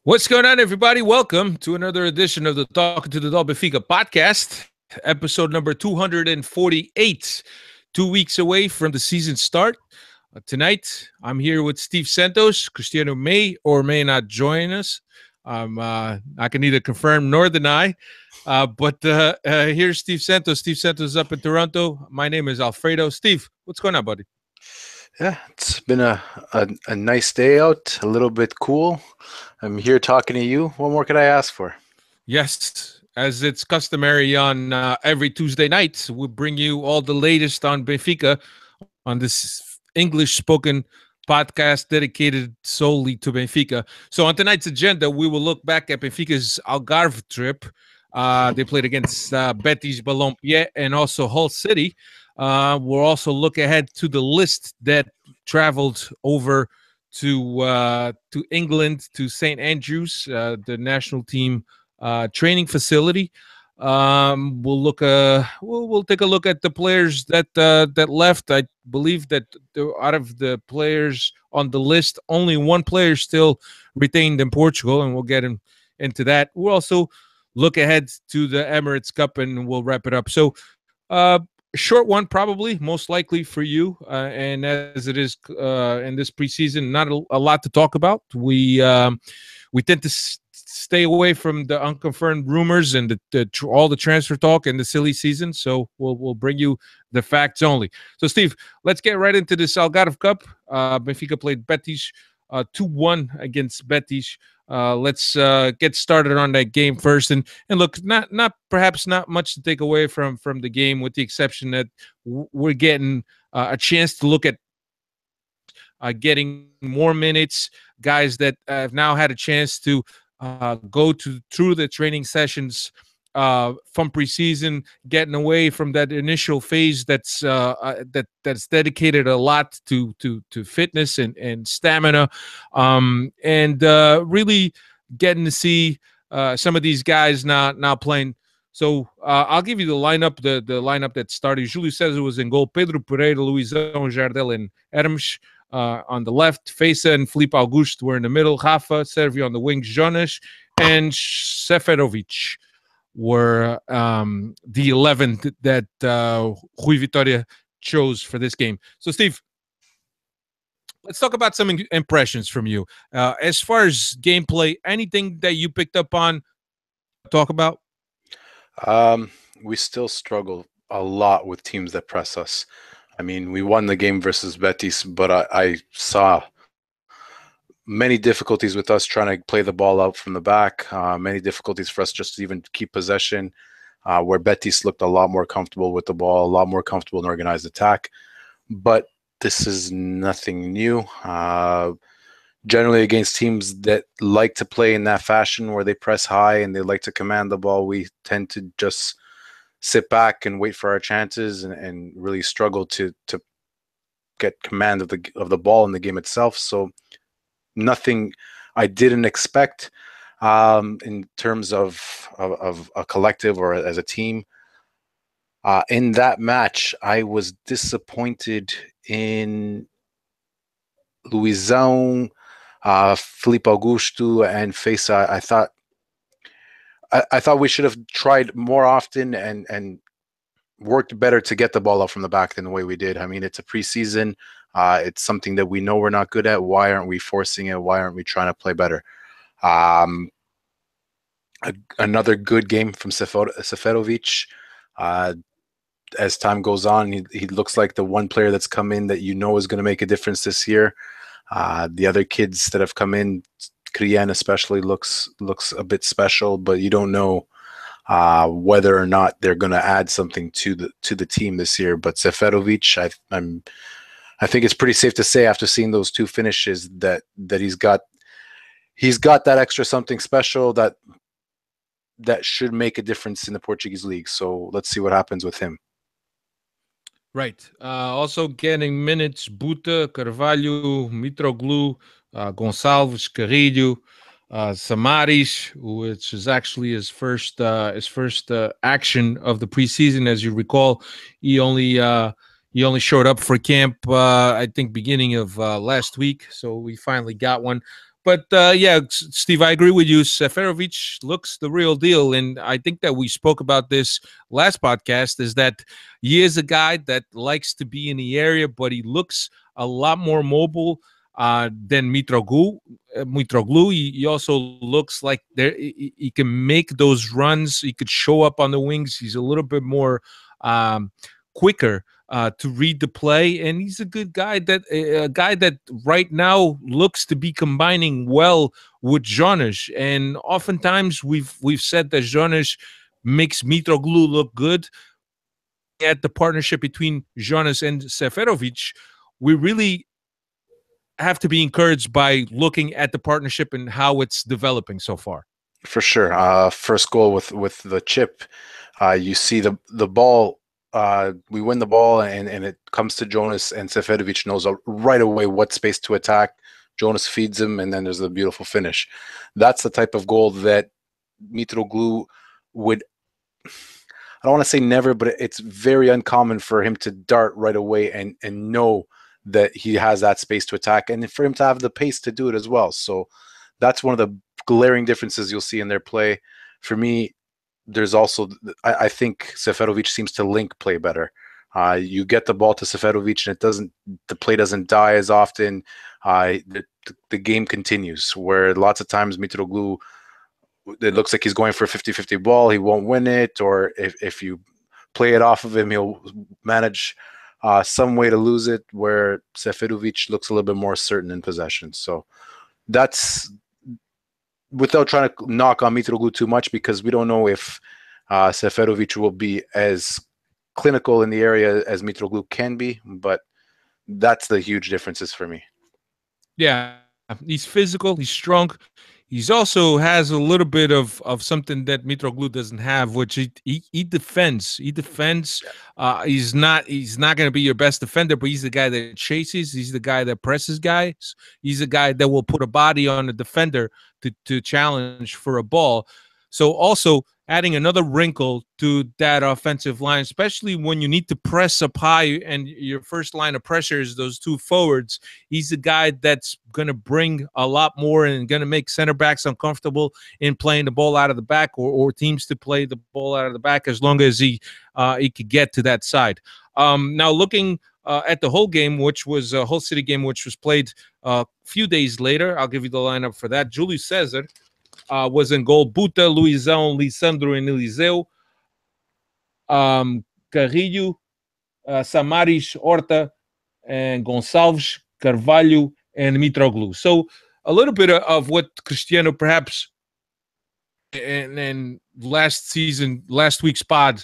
What's going on, everybody? Welcome to another edition of the Talking to the Dog Benfica podcast, episode number 248. 2 weeks away from the season start. Tonight, I'm here with Steve Santos. Cristiano may or may not join us. I can neither confirm nor deny. But here's Steve Santos. Steve Santos is up in Toronto. My name is Alfredo. Steve, what's going on, buddy? Yeah, it's been a nice day out, a little bit cool. I'm here talking to you. What more could I ask for? Yes, as it's customary on every Tuesday night, we bring you all the latest on Benfica on this English-spoken podcast dedicated solely to Benfica. So on tonight's agenda, we will look back at Benfica's Algarve trip. They played against Betis Balompié and also Hull City. We'll also look ahead to the list that traveled over to England, to St. Andrews, the national team training facility. We'll take a look at the players that left. I believe that out of the players on the list, only one player still retained in Portugal, and we'll get into that. We'll also look ahead to the Emirates Cup, and we'll wrap it up. So, short one, probably most likely for you, and as it is in this preseason, not a lot to talk about. We tend to stay away from the unconfirmed rumors and all the transfer talk and the silly season. So we'll bring you the facts only. So Steve, let's get right into this Algarve Cup. Benfica played Betis 2-1 against Betis. Let's get started on that game first, and look, perhaps not much to take away from the game, with the exception that we're getting a chance to look at getting more minutes, guys that have now had a chance to go through the training sessions from preseason, getting away from that initial phase that's dedicated a lot to fitness and stamina, and really getting to see some of these guys now playing. So I'll give you the lineup, the lineup that started. Júlio César was in goal. Pedro Pereira, Luizão, Jardel, and Hermes. On the left, Feza and Felipe Augusto were in the middle. Rafa, Servio on the wings, Jonas, and Seferovic were the 11 that Rui Vitoria chose for this game. So, Steve, let's talk about some impressions from you. As far as gameplay, anything that you picked up on, talk about? We still struggle a lot with teams that press us. I mean, we won the game versus Betis, but I saw many difficulties with us trying to play the ball out from the back, many difficulties for us just to even keep possession, where Betis looked a lot more comfortable with the ball, a lot more comfortable in organized attack. But this is nothing new. Generally, against teams that like to play in that fashion where they press high and they like to command the ball, we tend to just sit back and wait for our chances and really struggle to get command of the ball in the game itself. So nothing I didn't expect in terms of a collective or as a team. In that match, I was disappointed in Luizão, Felipe Augusto, and Feza. I thought we should have tried more often and worked better to get the ball out from the back than the way we did. I mean, it's a preseason. It's something that we know we're not good at. Why aren't we forcing it? Why aren't we trying to play better? Another good game from Seferovic. As time goes on, he looks like the one player that's come in that you know is going to make a difference this year. The other kids that have come in, Kriyan especially looks a bit special, but you don't know whether or not they're going to add something to the team this year. But Seferovic, I think it's pretty safe to say after seeing those two finishes that he's got that extra something special that should make a difference in the Portuguese league. So let's see what happens with him. Right. Also getting minutes: Buta, Carvalho, Mitroglou, Gonçalves, Carrilho, Samaris, which is actually his first action of the preseason. As you recall, he only showed up for camp, I think, beginning of last week. So we finally got one. But yeah, Steve, I agree with you. Seferovic looks the real deal, and I think that we spoke about this last podcast. Is that he is a guy that likes to be in the area, but he looks a lot more mobile than Mitroglou. Mitroglou, he also looks like he can make those runs. He could show up on the wings. He's a little bit more quicker to read the play, and he's a good guy. A guy that right now looks to be combining well with Jonas. And oftentimes we've said that Jonas makes Mitroglou look good. At the partnership between Jonas and Seferovic, we really have to be encouraged by looking at the partnership and how it's developing so far. For sure. First goal with the chip, you see the ball. We win the ball, and it comes to Jonas, and Seferovic knows right away what space to attack. Jonas feeds him, and then there's a beautiful finish. That's the type of goal that Mitroglou would, I don't want to say never, but it's very uncommon for him to dart right away and know that he has that space to attack, and for him to have the pace to do it as well. So that's one of the glaring differences you'll see in their play. For me, there's also, I think Seferovic seems to link play better. You get the ball to Seferovic, and the play doesn't die as often. The game continues, where lots of times Mitroglou, it looks like he's going for a 50-50 ball. He won't win it, or if you play it off of him, he'll manage some way to lose it, where Seferovic looks a little bit more certain in possession. So that's, without trying to knock on Mitroglou too much, because we don't know if Seferovic will be as clinical in the area as Mitroglou can be, but that's the huge differences for me. Yeah, he's physical, he's strong. He's also has a little bit of something that Mitroglou doesn't have, which he defends. He defends. He's not going to be your best defender, but he's the guy that chases. He's the guy that presses guys. He's the guy that will put a body on a defender to challenge for a ball. So also adding another wrinkle to that offensive line, especially when you need to press up high and your first line of pressure is those two forwards. He's a guy that's going to bring a lot more and going to make center backs uncomfortable in playing the ball out of the back, or teams to play the ball out of the back, as long as he could get to that side. Now looking at the whole game, which was a Hull City game, which was played a few days later. I'll give you the lineup for that. Julius Cesar was in goal. Buta, Luizão, Lisandro, and Eliseu. Carrillo, Samaris, Horta, and Gonçalves, Carvalho, and Mitroglou. So a little bit of what Cristiano perhaps and last week's pod,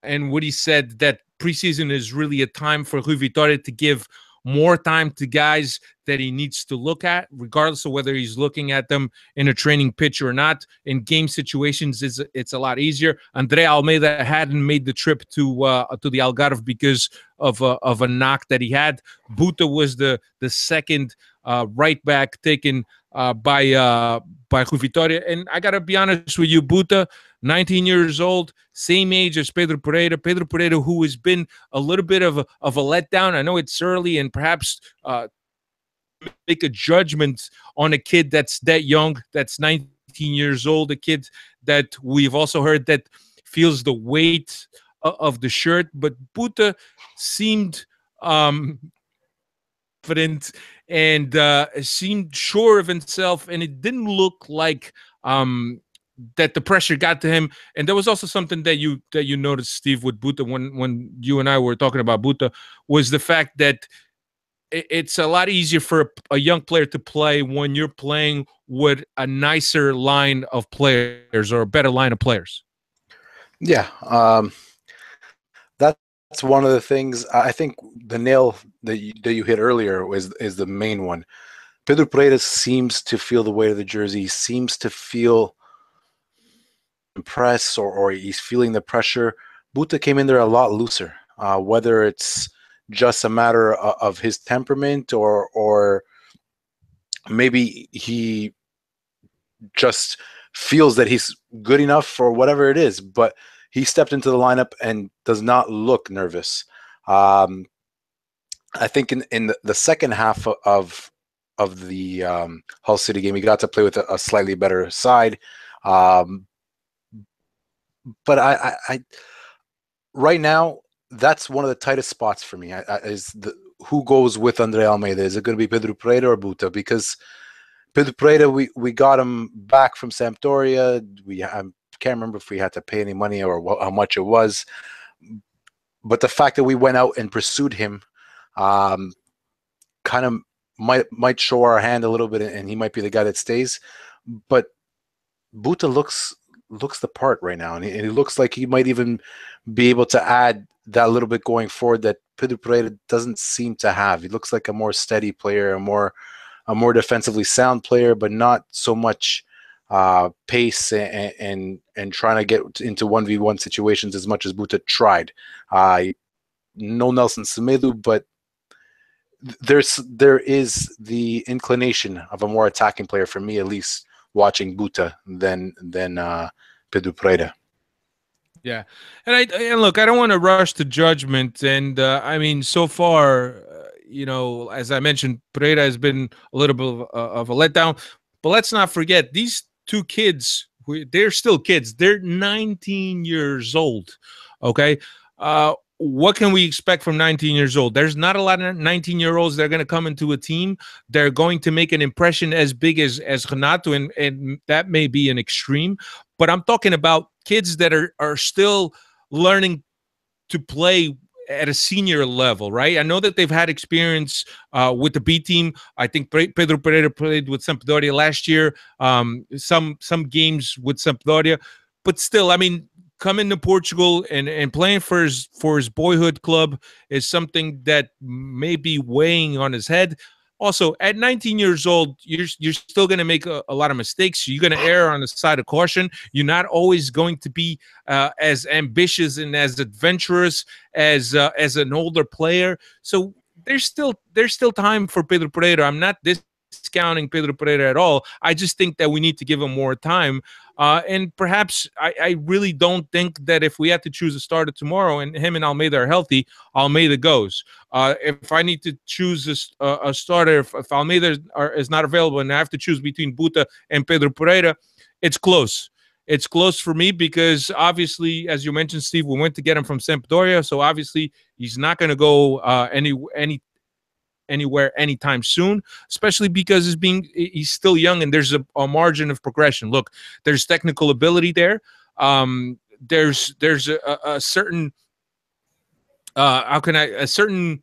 and what he said, that preseason is really a time for Rui Vitoria to give more time to guys that he needs to look at, regardless of whether he's looking at them in a training pitch or not. In game situations, it's a lot easier. Andre Almeida hadn't made the trip to the Algarve because of a knock that he had. Buta was the second right back taken by Rui Vitoria. And I got to be honest with you, Buta, 19 years old, same age as Pedro Pereira. Pedro Pereira, who has been a little bit of a letdown. I know it's early, and perhaps make a judgment on a kid that's that young, that's 19 years old, a kid that we've also heard that feels the weight of the shirt. But Buta seemed confident and seemed sure of himself, and it didn't look like that the pressure got to him. And there was also something that you noticed, Steve, with Buta when you and I were talking about Buta, was the fact that it's a lot easier for a young player to play when you're playing with a nicer line of players, or a better line of players. Yeah, that's one of the things. I think the nail that you hit earlier is the main one. Pedro Pereira seems to feel the weight of the jersey. He seems to feel press, or he's feeling the pressure. Buta came in there a lot looser. Whether it's just a matter of his temperament, or maybe he just feels that he's good enough for whatever it is, but he stepped into the lineup and does not look nervous. I think in the second half of of the Hull City game. He got to play with a slightly better side. Um, but I right now, that's one of the tightest spots for me. Is who goes with Andre Almeida? Is it going to be Pedro Pereira or Buta? Because Pedro Pereira, we got him back from Sampdoria. I can't remember if we had to pay any money or how much it was. But the fact that we went out and pursued him kind of might show our hand a little bit, and he might be the guy that stays. But Buta looks the part right now, and he looks like he might even be able to add that little bit going forward that Pedro Pereira doesn't seem to have. He looks like a more steady player, a more defensively sound player, but not so much pace and trying to get into 1v1 situations as much as Buta tried. No Nelson Semedo, but there is the inclination of a more attacking player for me, at least, watching Buta than Pedro Pereira. Yeah, and look, I don't want to rush to judgment, and I mean, so far, as I mentioned, Pereira has been a little bit of a letdown. But let's not forget these two kids. They're still kids. They're 19 years old. Okay, what can we expect from 19 years old? There's not a lot of 19-year-olds that are going to come into a team. They're going to make an impression as big as Renato, and that may be an extreme. But I'm talking about kids that are still learning to play at a senior level, right? I know that they've had experience with the B team. I think Pedro Pereira played with Sampdoria last year, some games with Sampdoria. But still, I mean, coming to Portugal and playing for his boyhood club is something that may be weighing on his head. Also, at 19 years old, you're still going to make a lot of mistakes. You're going to err on the side of caution. You're not always going to be as ambitious and as adventurous as an older player. So there's still time for Pedro Pereira. I'm not discounting Pedro Pereira at all. I just think that we need to give him more time. And perhaps I really don't think that if we had to choose a starter tomorrow and him and Almeida are healthy, Almeida goes. If I need to choose a starter, if Almeida is not available and I have to choose between Buta and Pedro Pereira, it's close. It's close for me because obviously, as you mentioned, Steve, we went to get him from Sampdoria, so obviously he's not going to go anywhere anytime soon, especially because he's still young and there's a margin of progression. Look, there's technical ability there. There's a certain a certain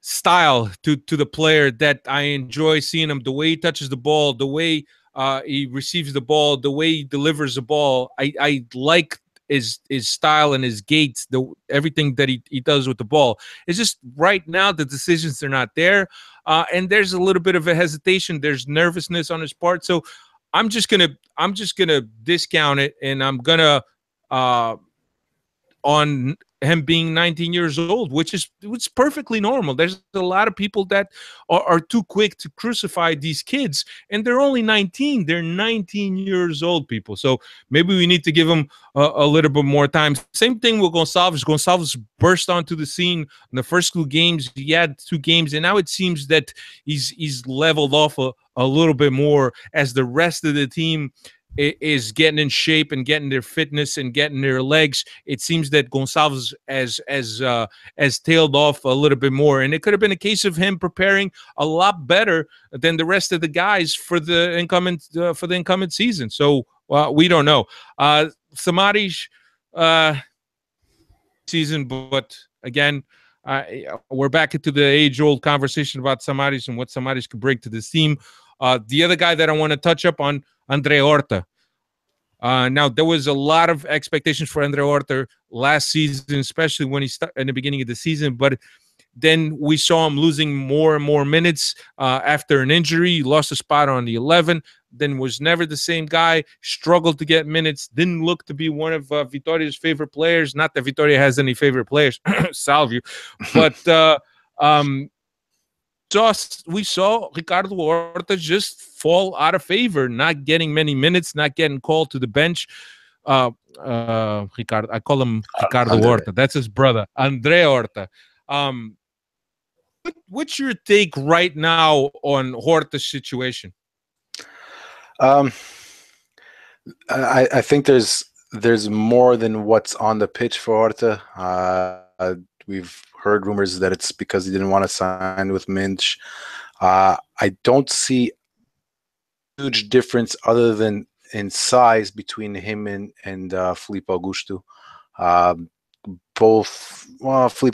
style to the player that I enjoy seeing him. The way he touches the ball, the way he receives the ball, the way he delivers the ball. I like his style and his gait, everything that he does with the ball. It's just right now the decisions are not there, and there's a little bit of a hesitation. There's nervousness on his part, so I'm just gonna discount it, and I'm gonna on him being 19 years old, which is perfectly normal. There's a lot of people that are too quick to crucify these kids, and they're only 19. They're 19 years old, people. So maybe we need to give them a little bit more time. Same thing with Gonçalves. Gonçalves burst onto the scene in the first 2 games. He had 2 games, and now it seems that he's leveled off a little bit more as the rest of the team is getting in shape and getting their fitness and getting their legs. It seems that Gonçalves has tailed off a little bit more, and it could have been a case of him preparing a lot better than the rest of the guys for the incoming season. So we don't know. Samaris season, but again, we're back into the age-old conversation about Samaris and what Samaris could bring to this team. The other guy that I want to touch up on, Andre Horta. Now, there was a lot of expectations for Andre Horta last season, especially when he started in the beginning of the season. But then we saw him losing more and more minutes after an injury. He lost a spot on the 11, then was never the same guy, struggled to get minutes, didn't look to be one of Vitoria's favorite players. Not that Vitoria has any favorite players, Salvio. But we saw Ricardo Horta just fall out of favor, not getting many minutes, not getting called to the bench. Ricardo, I call him Ricardo Horta. That's his brother, Andre Horta. What's your take right now on Horta's situation? Um, I think there's more than what's on the pitch for Horta. We've heard rumors that it's because he didn't want to sign with Minch. I don't see a huge difference other than in size between him and Filipe Augusto. Um, Filipe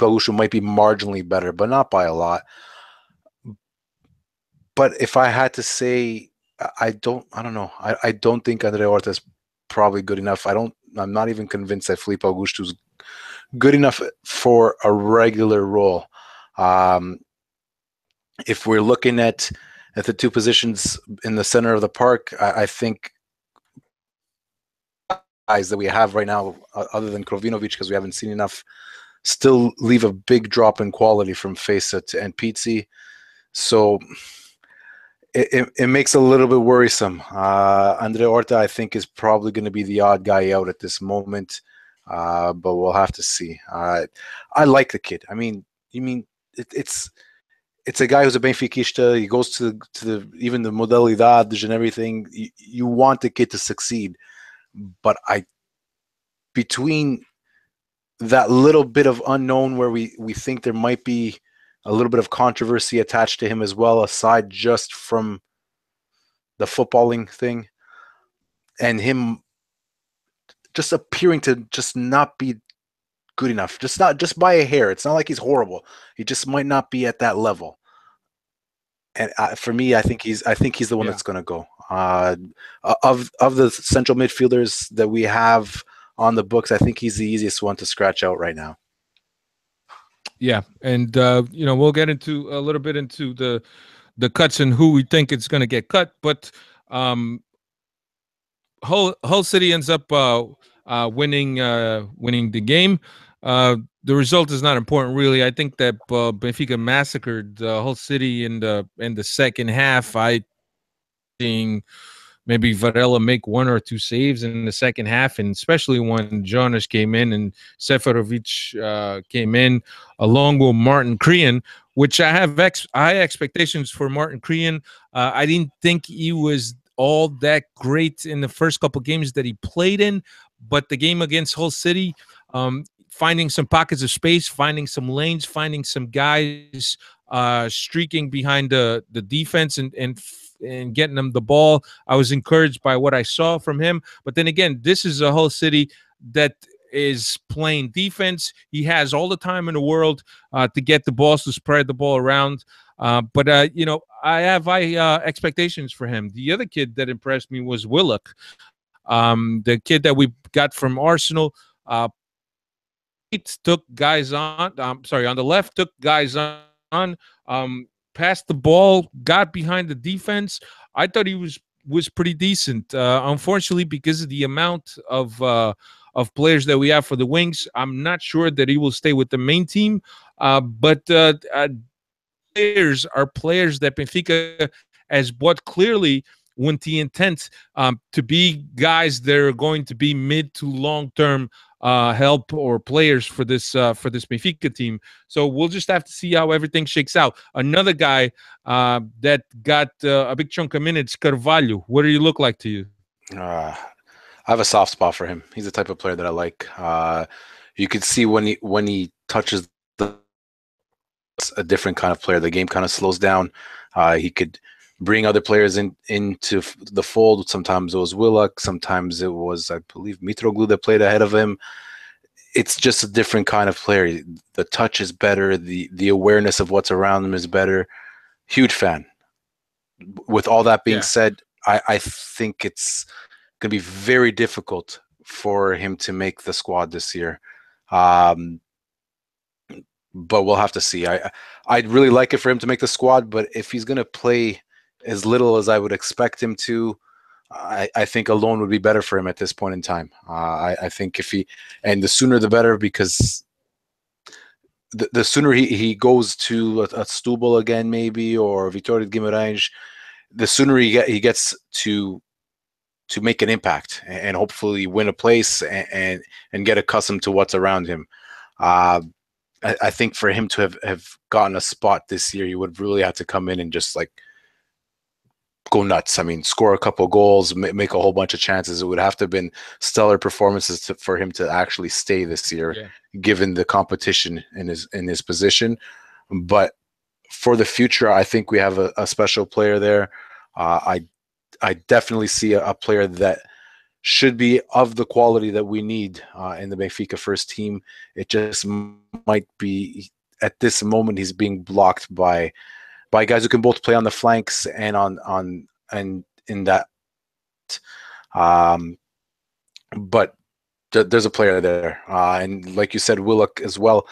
Augusto might be marginally better, but not by a lot. But if I had to say, I don't know. I don't think Andre Horta is probably good enough. I'm not even convinced that Filipe Augusto is good enough for a regular role. Um, if we're looking at the two positions in the center of the park, I think guys that we have right now, other than Krovinovic, because we haven't seen enough, still leave a big drop in quality from Facet and Pizzi. So it makes it a little bit worrisome. Andre Horta, I think, is probably going to be the odd guy out at this moment, but we'll have to see. I like the kid. I mean, it's a guy who's a Benfiquista. He goes to the even the modalidades and everything. You want the kid to succeed, but between that little bit of unknown where we think there might be a little bit of controversy attached to him as well, aside just from the footballing thing, and him just appearing to just not be good enough, just by a hair. It's not like he's horrible. He just might not be at that level. And for me, I think he's the one Yeah. that's going to go. Of the central midfielders that we have on the books, I think he's the easiest one to scratch out right now. Yeah, and we'll get into a little bit into the cuts and who we think it's going to get cut, but um, Hull City ends up winning the game. The result is not important, really. I think that Benfica massacred Hull City in the second half. I think maybe Varela make one or two saves in the second half, and especially when Jonas came in and Seferovic came in along with Martin Krian, which I have high expectations for Martin Krian. I didn't think he was all that great in the first couple games that he played in, but the game against Hull City, finding some pockets of space, finding some lanes, finding some guys streaking behind the defense and getting them the ball. I was encouraged by what I saw from him. But then again, this is a Hull City that is playing defense. He has all the time in the world to get the balls, to spread the ball around. But I have high expectations for him. The other kid that impressed me was Willock, the kid that we got from Arsenal. Took guys on. Sorry, on the left, took guys on. Passed the ball, got behind the defense. I thought he was pretty decent. Unfortunately, because of the amount of players that we have for the wings, I'm not sure that he will stay with the main team. But players are players that Benfica has bought clearly with the intent to be guys that are going to be mid to long term help or players for this Benfica team. So we'll just have to see how everything shakes out. Another guy that got a big chunk of minutes, Carvalho. What do you look like to you? I have a soft spot for him. He's the type of player that I like. You could see when he touches a different kind of player. The game kind of slows down. He could bring other players into the fold. Sometimes it was Willock. Sometimes it was, I believe, Mitroglou that played ahead of him. It's just a different kind of player. The touch is better. The awareness of what's around him is better. Huge fan. With all that being said, I think it's going to be very difficult for him to make the squad this year. But we'll have to see. I'd really like it for him to make the squad, but if he's going to play as little as I would expect him to, I think a loan would be better for him at this point in time. I think and the sooner the better, because the sooner he goes to a Setúbal again, maybe, or Vitoria de Guimarães, the sooner he gets to make an impact and hopefully win a place and get accustomed to what's around him. I think for him to have gotten a spot this year, he would really have to come in and just like go nuts. I mean, score a couple goals, make a whole bunch of chances. It would have to have been stellar performances for him to actually stay this year, Yeah. given the competition in his position. But for the future, I think we have a special player there. I definitely see a player that should be of the quality that we need in the Benfica first team. It just might be at this moment he's being blocked by guys who can both play on the flanks and on and in that. Um, but there's a player there, and like you said, Willock as well.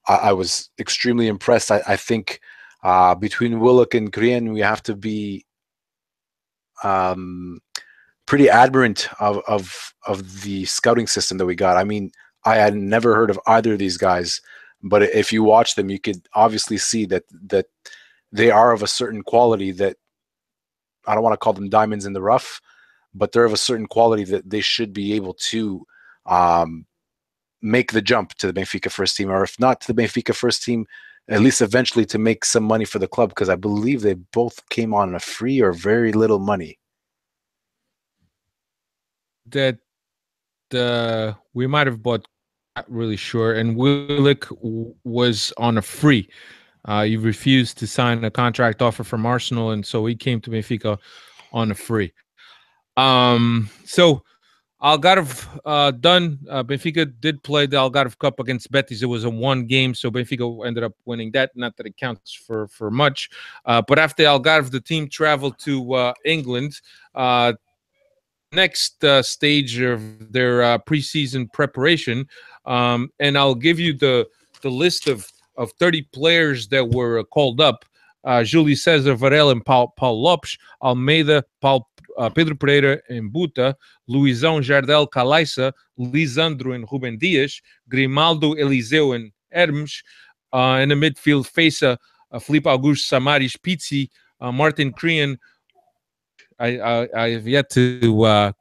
I was extremely impressed. I think between Willock and Grien, we have to be um, pretty admirant of the scouting system that we got. I mean, I had never heard of either of these guys, but if you watch them, you could obviously see that they are of a certain quality that I don't want to call them diamonds in the rough, but they're of a certain quality that they should be able to um, make the jump to the Benfica first team, or if not to the Benfica first team, at least eventually to make some money for the club, because I believe they both came on a free or very little money. That we might have bought, not really sure. And Willick was on a free. He refused to sign a contract offer from Arsenal, and so he came to Benfica on a free. So Algarve done. Benfica did play the Algarve Cup against Betis. It was a one game, so Benfica ended up winning that. Not that it counts for much. But after Algarve, the team traveled to England. Next stage of their preseason preparation, and I'll give you the list of 30 players that were called up. Júlio César Varela and Paulo Lopes, Almeida, Pedro Pereira and Buta, Luizão Jardel Calaissa, Lisandro and Ruben Dias, Grimaldo Eliseu and Hermes, in the midfield, Feza, Felipe Augusto, Samaris, Pizzi, Martin Krian. I have yet to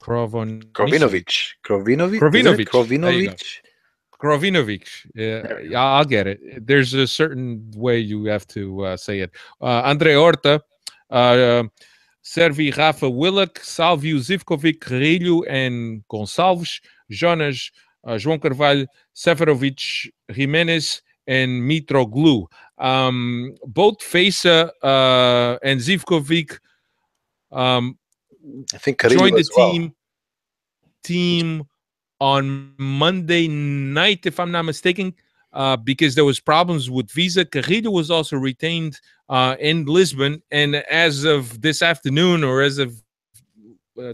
Krovinovic. Krovinovic. Krovinovic. Yeah, I'll get it. There's a certain way you have to say it. Andre Horta, Servi, Rafa, Willock, Salvio, Zivkovic, Carrilho, and Gonçalves, Jonas, João Carvalho, Seferovic, Jimenez, and Mitroglou. Both Feza and Zivkovic I think Carrillo joined the as well. team on Monday night, if I'm not mistaken, because there was problems with visa. Carrillo was also retained in Lisbon, and as of this afternoon, or as of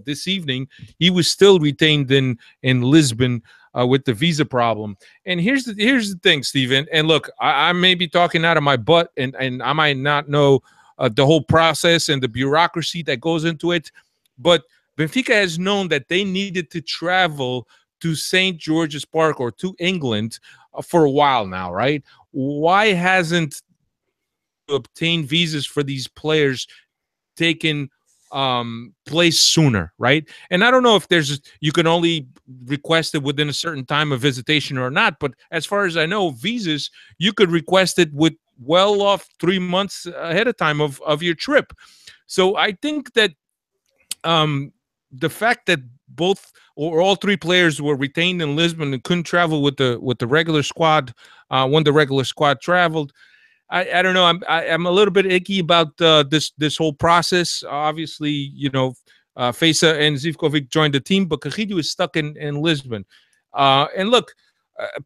this evening, he was still retained in Lisbon with the visa problem. And here's the thing, Steven. And look, I may be talking out of my butt, and I might not know the whole process and the bureaucracy that goes into it, but Benfica has known that they needed to travel to St. George's Park or to England for a while now, right? Why hasn't obtained visas for these players taken place sooner, right? And I don't know if you can only request it within a certain time of visitation or not, but as far as I know, visas, you could request it with well off 3 months ahead of time of your trip. So I think that the fact that both or all three players were retained in Lisbon and couldn't travel with the regular squad when the regular squad traveled, I don't know. I'm a little bit icky about this whole process. Obviously, Feza and Zivkovic joined the team, but Carrillo is stuck in Lisbon. And look,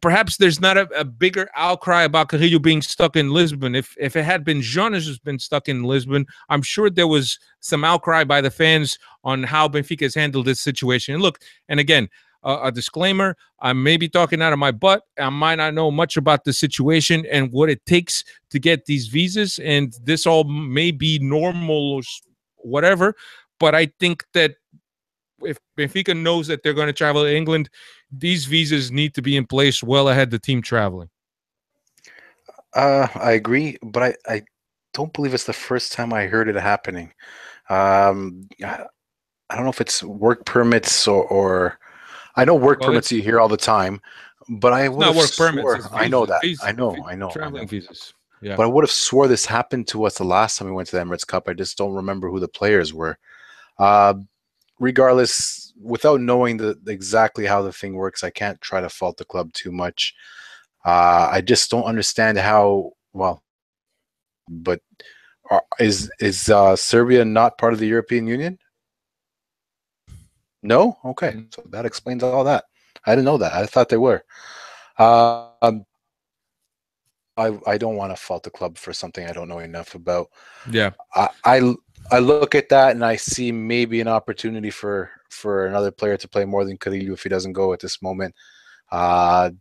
perhaps there's not a bigger outcry about Carrillo being stuck in Lisbon. If it had been Jonas who's been stuck in Lisbon, I'm sure there was some outcry by the fans on how Benfica has handled this situation. And look, and again, a disclaimer, I may be talking out of my butt. I might not know much about the situation and what it takes to get these visas, and this all may be normal or whatever. But I think that if Benfica knows that they're going to travel to England, these visas need to be in place well ahead of the team traveling. I agree, but I don't believe it's the first time I heard it happening. I don't know if it's work permits or I know work permits you hear all the time, but I It's would not have work permits, swore. it's I know visas, that. I know. I know. I traveling know. visas. Yeah. But I would have swore this happened to us the last time we went to the Emirates Cup. I just don't remember who the players were. Uh, Regardless, without knowing exactly how the thing works, I can't try to fault the club too much. I just don't understand how well. But is Serbia not part of the European Union? No. Okay, Mm. so that explains all that. I didn't know that. I thought they were. Um, I don't want to fault the club for something I don't know enough about. Yeah. I, I I look at that and I see maybe an opportunity for another player to play more than Carrillo if he doesn't go at this moment. Uh,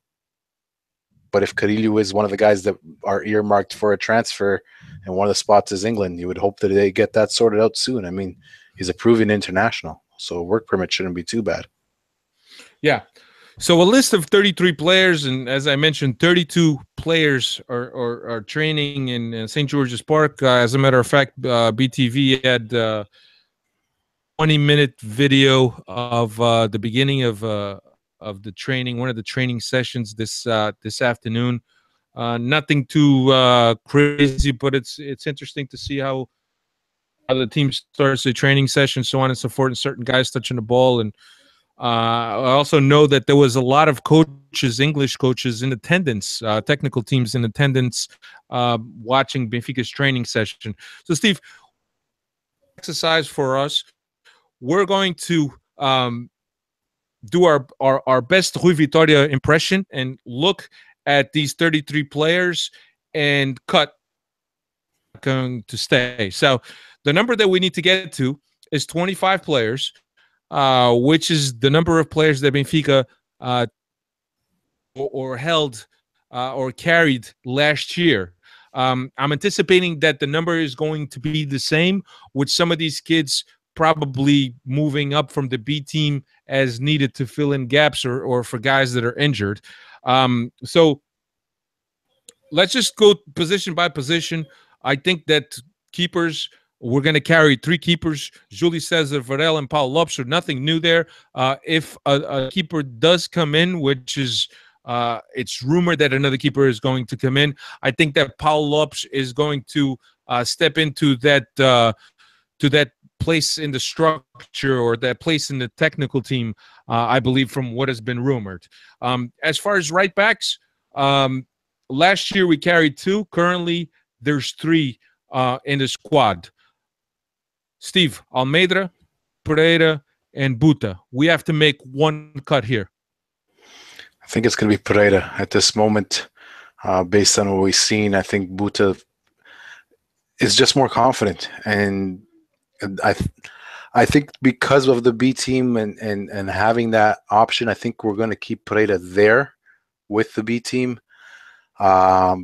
but if Carrillo is one of the guys that are earmarked for a transfer, and one of the spots is England, you would hope that they get that sorted out soon. I mean, he's a proven international, so a work permit shouldn't be too bad. Yeah. So a list of 33 players, and as I mentioned, 32 players are training in St. George's Park. As a matter of fact, BTV had 20-minute video of the beginning of the training, one of the training sessions this afternoon. Nothing too crazy, but it's interesting to see how the team starts the training session, so on and so forth, and certain guys touching the ball. And I also know that there was a lot of coaches, English coaches, in attendance, technical teams in attendance, watching Benfica's training session. So, Steve, exercise for us. We're going to do our best Rui Vitoria impression and look at these 33 players and cut going to stay. So the number that we need to get to is 25 players, which is the number of players that Benfica or held or carried last year. I'm anticipating that the number is going to be the same, with some of these kids probably moving up from the B team as needed to fill in gaps or for guys that are injured. So let's just go position by position. I think that keepers, we're going to carry three keepers: Julie Cesar, Varela, and Paul Lopes. Nothing new there. If a keeper does come in, which is it's rumored that another keeper is going to come in, I think that Paul Lopes is going to step into that place in the structure or that place in the technical team. I believe from what has been rumored. As far as right backs. Last year we carried two. Currently, there's three in the squad. Steve, Almeida, Pereira, and Buta. We have to make one cut here. I think it's going to be Pereira at this moment. Based on what we've seen, I think Buta is just more confident, and I think because of the B team and having that option, I think we're going to keep Pereira there with the B team. But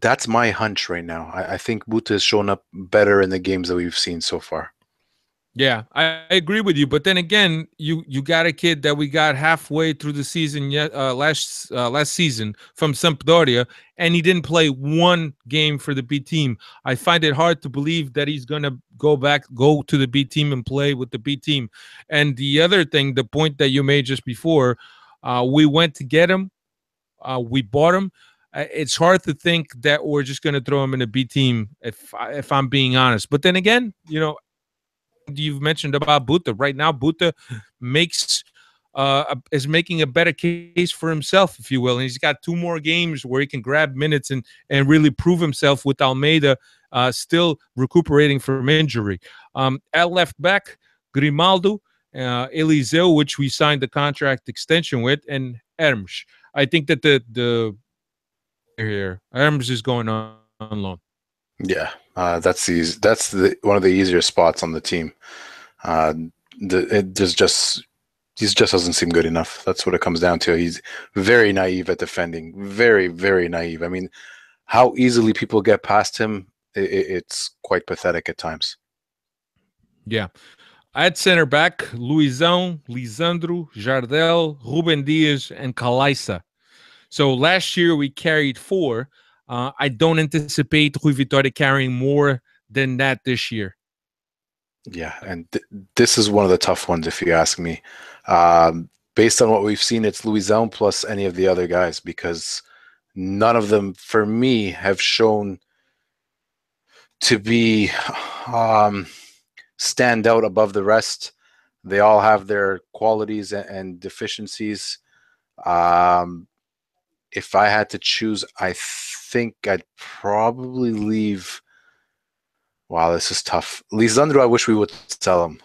that's my hunch right now. I think Buta has shown up better in the games that we've seen so far. Yeah, I agree with you. But then again, you got a kid that we got halfway through the season last season from Sampdoria, and he didn't play one game for the B team. I find it hard to believe that he's gonna go to the B team and play with the B team. And the other thing, the point that you made just before, we went to get him, we bought him. It's hard to think that we're just going to throw him in a B team if I'm being honest. But then again, you've mentioned about Buta. Right now, Buta is making a better case for himself, if you will. And he's got two more games where he can grab minutes and really prove himself with Almeida still recuperating from injury. At left back, Grimaldo, Eliseu, which we signed the contract extension with, and Hermes. I think that the here Hermes is going on loan. Yeah, that's one of the easier spots on the team. He just doesn't seem good enough. That's what it comes down to. He's very naive at defending. Very, very naive. I mean, how easily people get past him, it's quite pathetic at times. Yeah. At center back, Luizão, Lisandro, Jardel, Ruben Dias, and Calaisa. So last year we carried four. I don't anticipate Rui Vitória carrying more than that this year. Yeah, and this is one of the tough ones, if you ask me. based on what we've seen, it's Louis plus any of the other guys, because none of them, for me, have shown to be stand out above the rest. They all have their qualities and deficiencies. If I had to choose, I think I'd probably leave. Wow, this is tough. Lisandro, I wish we would sell him,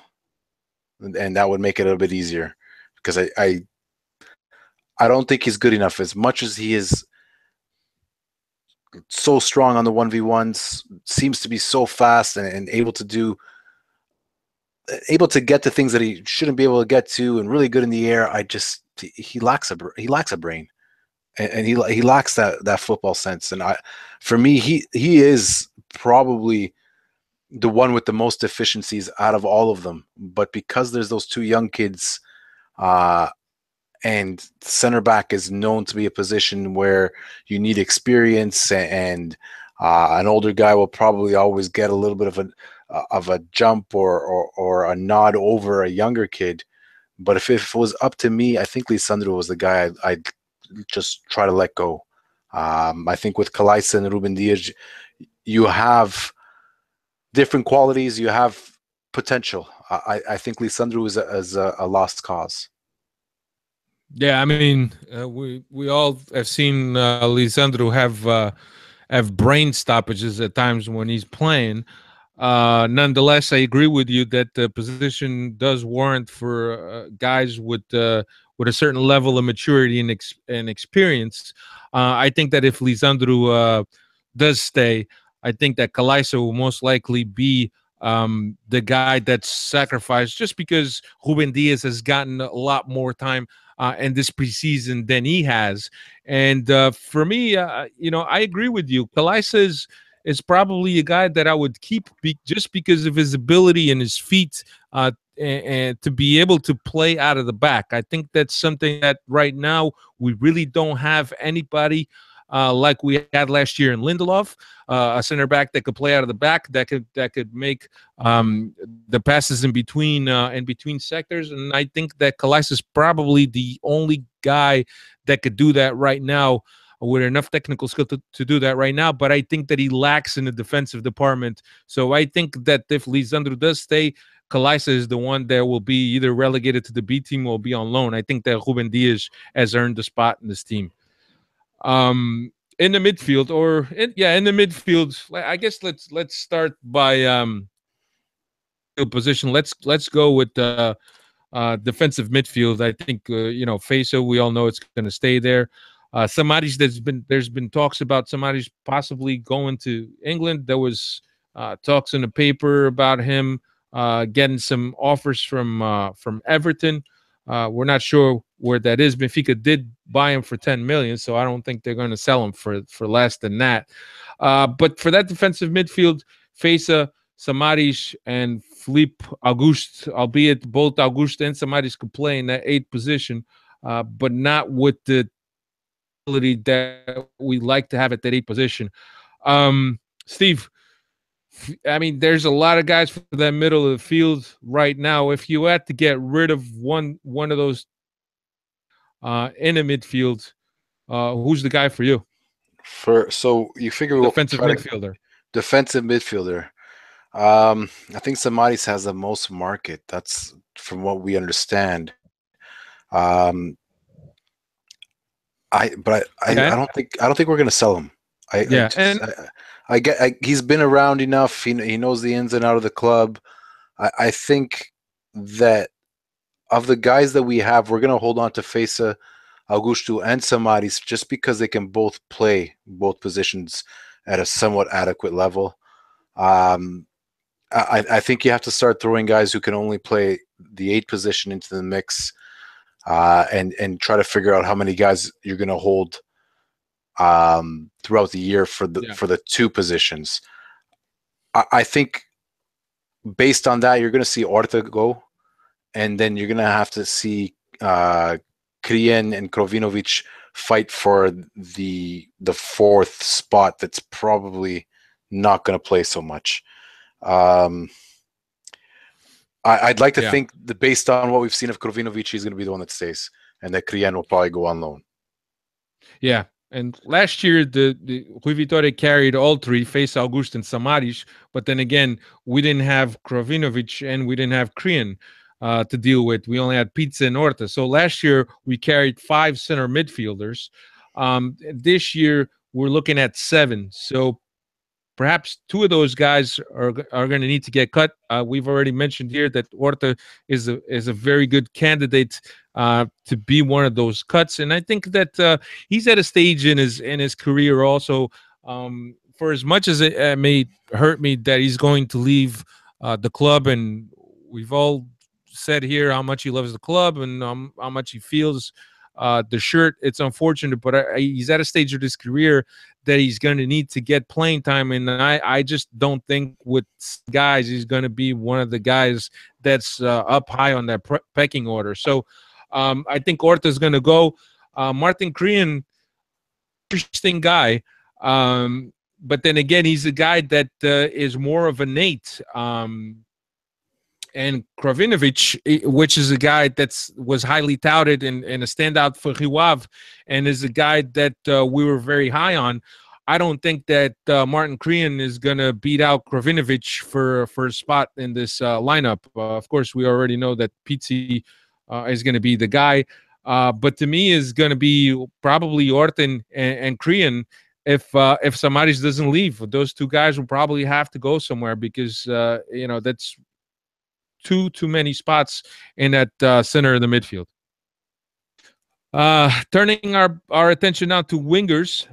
and that would make it a little bit easier, because I don't think he's good enough. As much as he is so strong on the 1v1s, seems to be so fast and able to get to things that he shouldn't be able to get to, and really good in the air. He lacks a brain, and he lacks that football sense. And for me, he is probably the one with the most deficiencies out of all of them. But because there's those two young kids, and center back is known to be a position where you need experience, and an older guy will probably always get a little bit of a jump or a nod over a younger kid. But if it was up to me, I think Lisandro was the guy I'd just try to let go. I think with Calais and Ruben Diaz, you have different qualities, you have potential. I think Lisandro is a lost cause. Yeah, I mean, we all have seen Lisandro have brain stoppages at times when he's playing. Nonetheless, I agree with you that the position does warrant for guys with a certain level of maturity and experience. I think that if Lisandro does stay, I think that Calais will most likely be the guy that's sacrificed, just because Ruben Diaz has gotten a lot more time in this preseason than he has. And for me, I agree with you. Calais is probably a guy that I would keep just because of his ability and his feet, and to be able to play out of the back. I think that's something that right now we really don't have anybody like we had last year in Lindelof, a center back that could play out of the back, that could make the passes in between sectors. And I think that Calais is probably the only guy that could do that right now, with enough technical skill to do that right now. But I think that he lacks in the defensive department. So I think that if Lisandro does stay, Calais is the one that will be either relegated to the B team or be on loan. I think that Ruben Diaz has earned a spot in this team. In the midfield, in the midfield, I guess let's start by position. Let's go with defensive midfield. I think Fesa, we all know it's going to stay there. Somebody's there's been talks about somebody's possibly going to England. There was talks in the paper about him getting some offers from Everton. We're not sure where that is. Benfica did buy him for 10 million, so I don't think they're going to sell him for less than that. But for that defensive midfield, Fesa, Samaris, and Philippe Auguste, albeit both Auguste and Samaris could play in that 8th position, but not with the ability that we like to have at that 8th position. Steve, I mean, there's a lot of guys for that middle of the field right now. If you had to get rid of one of those in the midfield, who's the guy for you? So you figure defensive midfielder. Defensive midfielder. I think Samaris has the most market. That's from what we understand. I don't think we're gonna sell him. He's been around enough. He knows the ins and out of the club. I think that of the guys that we have, we're gonna hold on to Fesa, Augusto, and Samaris just because they can both play both positions at a somewhat adequate level. I think you have to start throwing guys who can only play the 8 position into the mix, and try to figure out how many guys you're going to hold throughout the year for the 2 positions. I think based on that, you're going to see Orta go, and then you're going to have to see Krien and Krovinovic fight for the 4th spot. That's probably not going to play so much. I'd like to think that based on what we've seen of Krovinovic, he's going to be the one that stays. and that Krian will probably go on loan. Yeah. And last year, the Rui Vitoria carried all three, Face, August, and Samaris. But then again, we didn't have Krovinovic and we didn't have Krian to deal with. We only had Pizza and Horta. So last year, we carried 5 center midfielders. This year, we're looking at 7. So perhaps 2 of those guys are going to need to get cut. We've already mentioned here that Horta is a very good candidate to be one of those cuts, and I think that he's at a stage in his career also. For as much as it may hurt me that he's going to leave the club, and we've all said here how much he loves the club and how much he feels the shirt. It's unfortunate, but he's at a stage of his career that he's going to need to get playing time, and I just don't think with guys he's going to be one of the guys that's up high on that pecking order. So I think Horta's going to go. Martin Krian, interesting guy, but then again, he's a guy that is more of an 8. And Krovinovic, which is a guy that was highly touted and a standout for Riwav, and is a guy that we were very high on. I don't think that Martin Krian is going to beat out Krovinovic for a spot in this lineup. Of course, we already know that Pizzi is going to be the guy. But to me, is going to be probably Orton and Krian. If Samaris doesn't leave, those 2 guys will probably have to go somewhere because that's too many spots in that center of the midfield. Turning our attention now to wingers,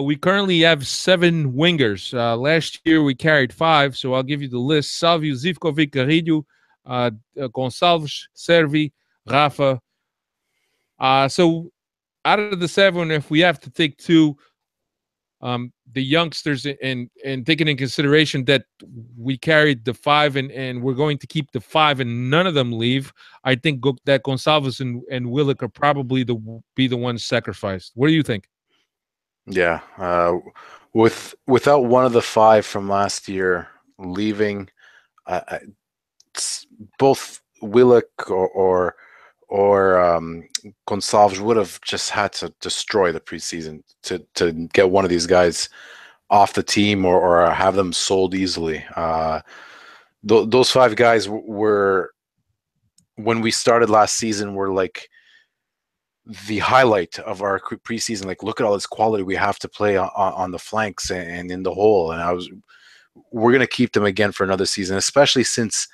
we currently have 7 wingers. Last year we carried 5, so I'll give you the list: Salvio, Zivkovic, Carrillo, Gonçalves, Servi, Rafa. So out of the 7, if we have to take 2, the youngsters, and taking in consideration that we carried the 5 and we're going to keep the 5 and none of them leave, I think that Gonçalves and Willick are probably be the ones sacrificed. What do you think? Yeah, without one of the 5 from last year leaving, both Willick or Gonçalves would have just had to destroy the preseason to get one of these guys off the team or have them sold easily. Those 5 guys were, when we started last season, were like the highlight of our preseason. Like, look at all this quality we have to play on the flanks and in the hole. And we're going to keep them again for another season, especially since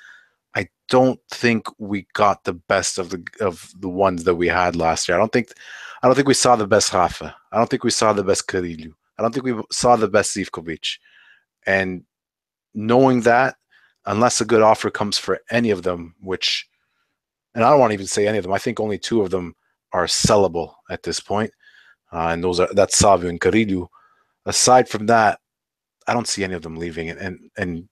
I don't think we got the best of the ones that we had last year. I don't think we saw the best Rafa. I don't think we saw the best Carrillo. I don't think we saw the best Zivkovic. And knowing that, unless a good offer comes for any of them, and I don't want to even say any of them, I think only 2 of them are sellable at this point. And that's Savio and Carrillo. Aside from that, I don't see any of them leaving. And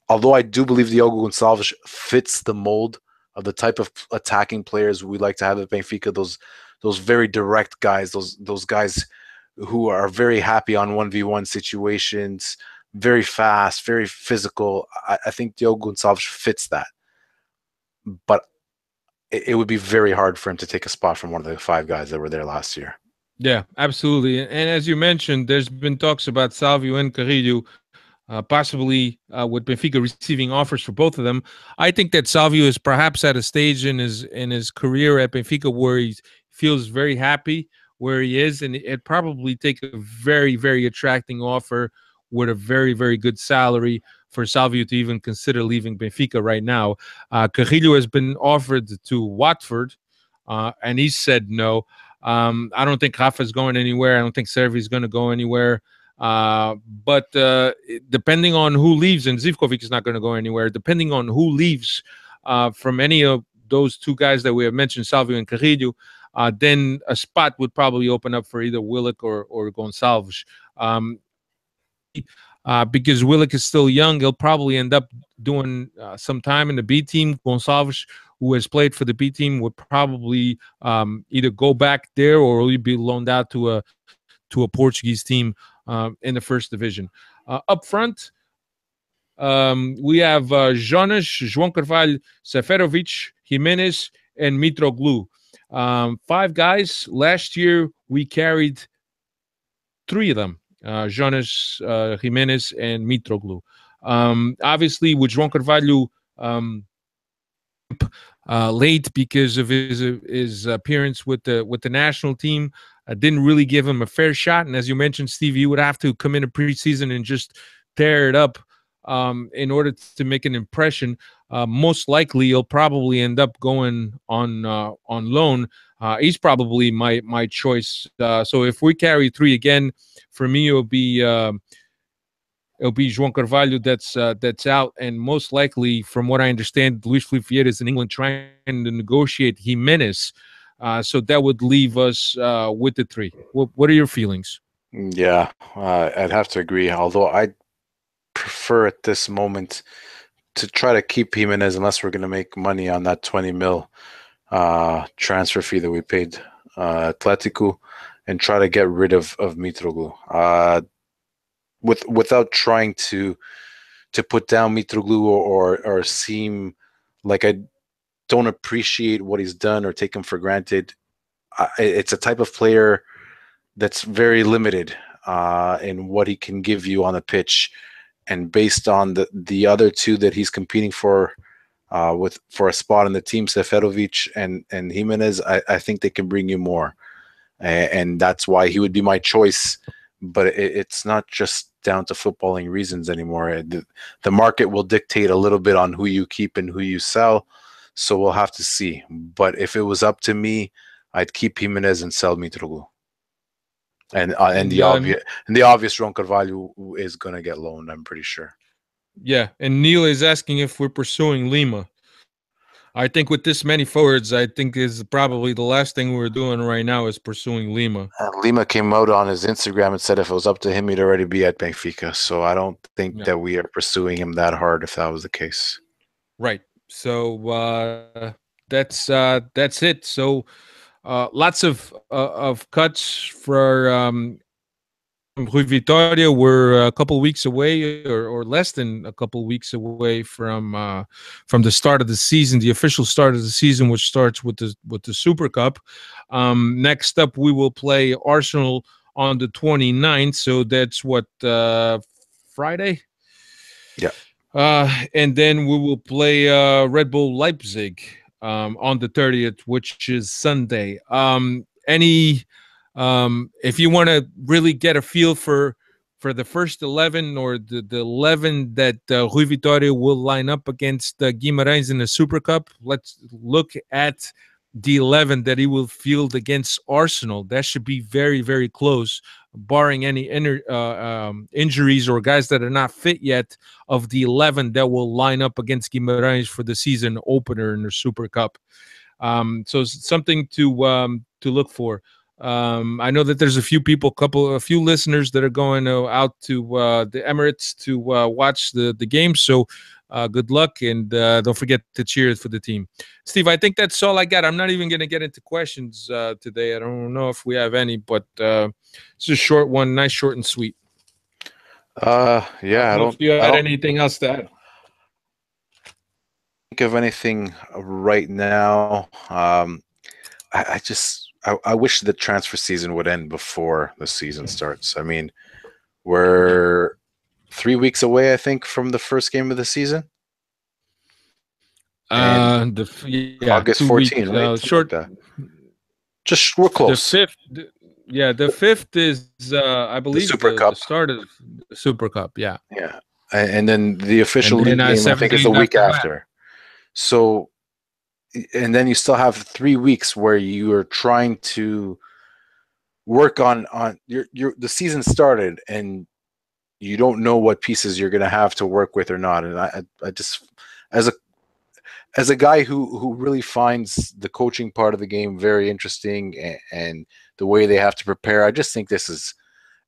although I do believe Diogo Gonçalves fits the mold of the type of attacking players we like to have at Benfica, those very direct guys, those guys who are very happy on 1v1 situations, very fast, very physical. I think Diogo Gonçalves fits that. But it would be very hard for him to take a spot from one of the 5 guys that were there last year. Yeah, absolutely. And as you mentioned, there's been talks about Salvio and Carrillo, possibly with Benfica receiving offers for both of them. I think that Salvio is perhaps at a stage in his career at Benfica where he feels very happy where he is, and it'd probably take a very, very attracting offer with a very, very good salary for Salvio to even consider leaving Benfica right now. Carrillo has been offered to Watford, and he said no. I don't think Rafa is going anywhere. I don't think Servi is going to go anywhere. But depending on who leaves, and Zivkovic is not going to go anywhere, depending on who leaves from any of those 2 guys that we have mentioned, Salvio and Carrillo, then a spot would probably open up for either Willick or Gonçalves. Because Willick is still young, he'll probably end up doing some time in the B team. Gonçalves, who has played for the B team, would probably either go back there or he'll be loaned out to a Portuguese team in the first division. Up front, we have Jonas, João Carvalho, Seferovic, Jimenez, and Mitroglou. Five guys. Last year, we carried three of them, Jonas, Jimenez, and Mitroglou. Obviously, with João Carvalho late because of his appearance with the national team, didn't really give him a fair shot. And as you mentioned, Steve, he would have to come in a preseason and just tear it up in order to make an impression. Most likely, he'll probably end up going on loan. He's probably my choice. So if we carry three again, for me, it'll be João Carvalho that's out, and most likely, from what I understand, Luis Felipe Vieira is in England trying to negotiate Jimenez. So that would leave us with the three. What are your feelings? Yeah, I'd have to agree. Although I prefer at this moment to try to keep Jimenez unless we're going to make money on that 20 mil transfer fee that we paid Atletico, and try to get rid of Mitroglou. Without trying to put down Mitroglou or seem like I don't appreciate what he's done or take him for granted. It's a type of player that's very limited in what he can give you on the pitch, and based on the other two that he's competing for a spot in the team, Seferovic and Jimenez, I think they can bring you more, and that's why he would be my choice. But it's not just down to footballing reasons anymore. The market will dictate a little bit on who you keep and who you sell, so we'll have to see. But if it was up to me, I'd keep Jimenez and sell Mitroglou. And the obvious João Carvalho is going to get loaned, I'm pretty sure. Yeah, and Neil is asking if we're pursuing Lima. I think with this many forwards, I think is probably the last thing we're doing right now is pursuing Lima. Lima came out on his Instagram and said if it was up to him, he'd already be at Benfica. So I don't think that we are pursuing him that hard if that was the case. Right. So that's it. So lots of cuts for Vitoria. We're a couple weeks away, or less than a couple weeks away from the start of the season, the official start of the season, which starts with the Super Cup. Next up, we will play Arsenal on the 29th. So that's what, Friday? Yeah. And then we will play Red Bull Leipzig on the 30th, which is Sunday. If you want to really get a feel for the first 11 or the 11 that Rui Vitoria will line up against Guimarães in the Super Cup, let's look at the 11 that he will field against Arsenal. That should be very, very close, barring any injuries or guys that are not fit yet, of the 11 that will line up against Guimarães for the season opener in the Super Cup. So it's something to look for. I know that there's a few listeners that are going out to the Emirates to watch the game. So good luck, and don't forget to cheer for the team. Steve, I think that's all I got. I'm not even going to get into questions today. I don't know if we have any, but it's a short one, nice, short, and sweet. Yeah, I don't. If you had anything else to add. Think of anything right now. I wish the transfer season would end before the season starts. I mean, we're 3 weeks away, I think, from the first game of the season. August 14, right? Short. Like just we're close. The 5th is I believe the start of the Super Cup. Yeah. Yeah, and then the official league game, I think, is the week after. So, and then you still have 3 weeks where you are trying to work on the season started, and you don't know what pieces you're going to have to work with or not. And I just, as a guy who really finds the coaching part of the game very interesting, and the way they have to prepare, I just think this is,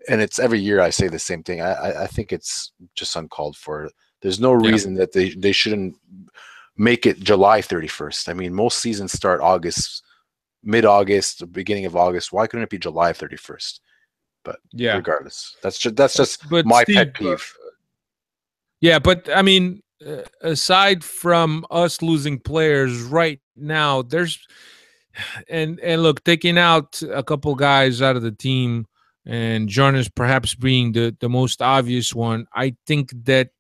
and it's every year I say the same thing. I think it's just uncalled for. There's no reason that they shouldn't make it July 31st. I mean, most seasons start mid-August, the beginning of August. Why couldn't it be July 31st? But regardless, that's just my pet peeve. But I mean, aside from us losing players right now, there's and look, taking out a couple guys out of the team, and Jonas perhaps being the most obvious one. I think that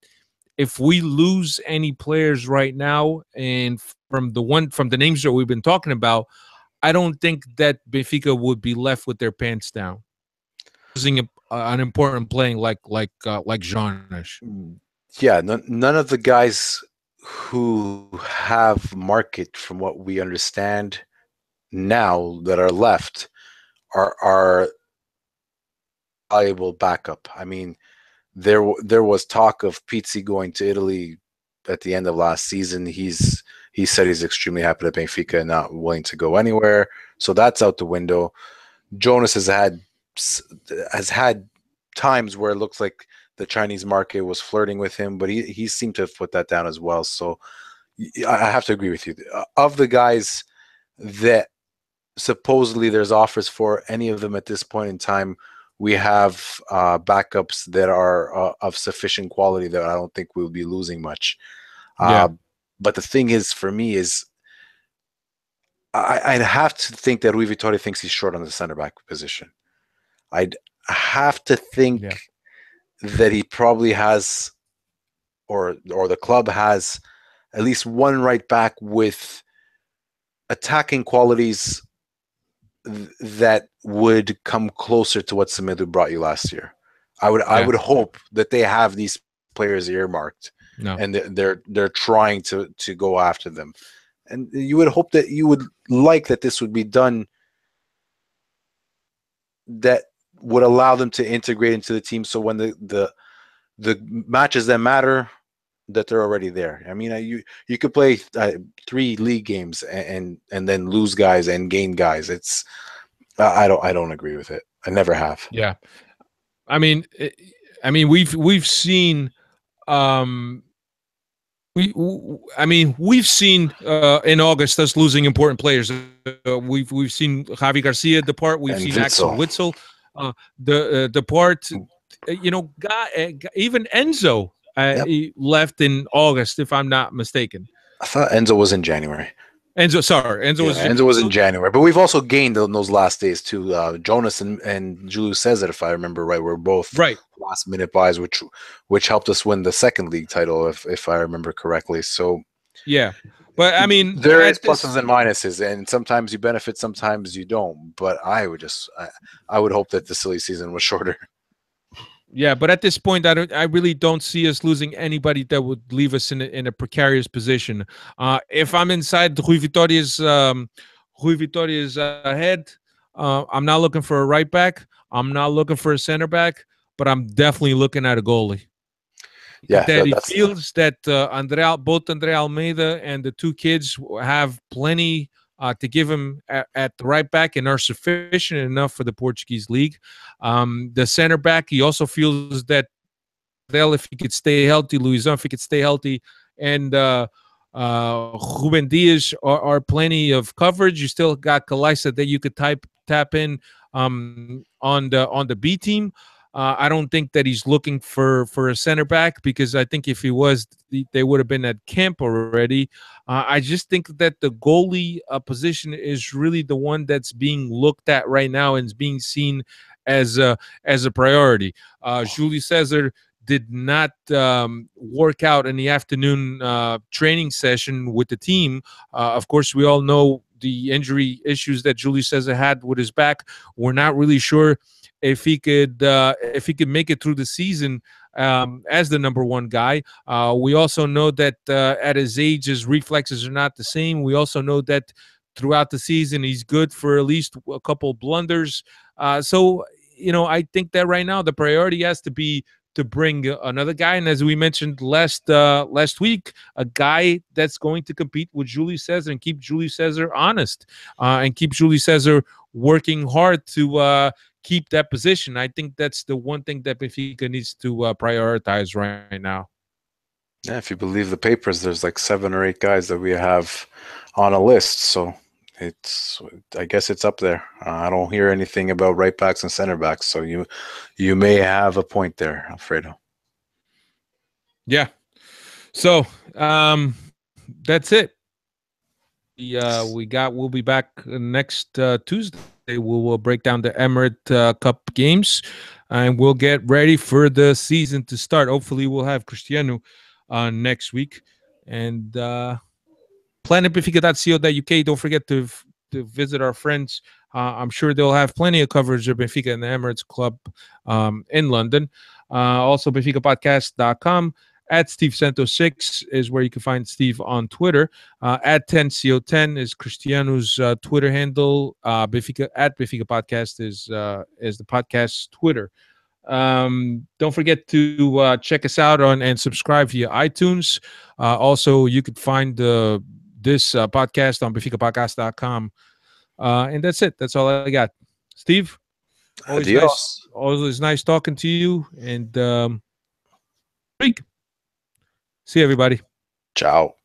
if we lose any players right now, and from the names that we've been talking about, I don't think that Benfica would be left with their pants down, losing an important playing like Jonas. Yeah, none of the guys who have market, from what we understand now, that are left are valuable backup. I mean, there was talk of Pizzi going to Italy at the end of last season. He said he's extremely happy at Benfica and not willing to go anywhere. So that's out the window. Jonas has had times where it looks like the Chinese market was flirting with him, but he seemed to have put that down as well. So I have to agree with you. Of the guys that supposedly there's offers for, any of them at this point in time, we have backups that are of sufficient quality that I don't think we'll be losing much. Yeah, Uh, but the thing is, for me, is I'd have to think that Rui Vitoria thinks he's short on the center back position. I'd have to think yeah, that he probably has, or the club has, at least one right back with attacking qualities that would come closer to what Semedo brought you last year. I yeah. would hope that they have these players earmarked, No, and they're trying to go after them. And you would hope that you would like that this would be done, that would allow them to integrate into the team. So when the matches that matter, that they're already there. I mean, you could play 3 league games and then lose guys and gain guys. It's I don't agree with it. I never have. yeah. I mean, we've seen um I mean, we've seen in August us losing important players. We've seen Javi Garcia depart. We've And seen Axel Witzel. Witzel depart. Even Enzo Yep. he left in August, if I'm not mistaken. I thought Enzo was in January. Enzo, sorry, Enzo Yeah, was Enzo was in January. But we've also gained in those last days too. Jonas and Julius Caesar, if I remember right, were both right. last minute buys, which helped us win the second league title, if I remember correctly. So Yeah, but I mean, there is at pluses this and minuses, and sometimes you benefit, sometimes you don't. But I would hope that the silly season was shorter. Yeah, but at this point, I really don't see us losing anybody that would leave us in a precarious position. If I'm inside Rui Vitoria's head, I'm not looking for a right back. I'm not looking for a center back, but I'm definitely looking at a goalie. Yeah, That he that's feels that both Andre Almeida and the two kids have plenty to give him at the right back and are sufficient enough for the Portuguese league. The center back, he also feels that if he could stay healthy, Luizão, if he could stay healthy, and Ruben Dias are plenty of coverage. You still got Kalisa that you could tap in on the B team. I don't think that he's looking for a center back, because I think if he was, they would have been at camp already. I just think that the goalie position is really the one that's being looked at right now and is being seen as a priority. Julie Cesar did not work out in the afternoon training session with the team. Of course, we all know the injury issues that Julie Cesar had with his back. We're not really sure if he could make it through the season as the number one guy. We also know that at his age, his reflexes are not the same. We also know that throughout the season, he's good for at least a couple blunders. So I think that right now the priority has to be to bring another guy, and as we mentioned last week, a guy that's going to compete with Julius Caesar and keep Julius Caesar honest, and keep Julius Caesar working hard to keep that position. I think that's the one thing that Benfica needs to prioritize right now. Yeah, if you believe the papers, there's like 7 or 8 guys that we have on a list. So it's, I guess it's up there. I don't hear anything about right backs and center backs. So you may have a point there, Alfredo. Yeah. So that's it. we'll be back next Tuesday. We'll break down the Emirate Cup games, and we'll get ready for the season to start. Hopefully, we'll have Cristiano next week. And planetbenfica.co.uk. Don't forget to visit our friends. I'm sure they'll have plenty of coverage of Benfica and the Emirates Club in London. Also, BenficaPodcast.com. At Steve Santos 6 is where you can find Steve on Twitter. At 10CO10 is Cristiano's Twitter handle. Benfica Podcast is the podcast Twitter. Don't forget to check us out on and subscribe via iTunes. Also, you could find this podcast on BenficaPodcast.com. And that's it. That's all I got. Steve, Adios. always nice talking to you. And see you, everybody. Ciao.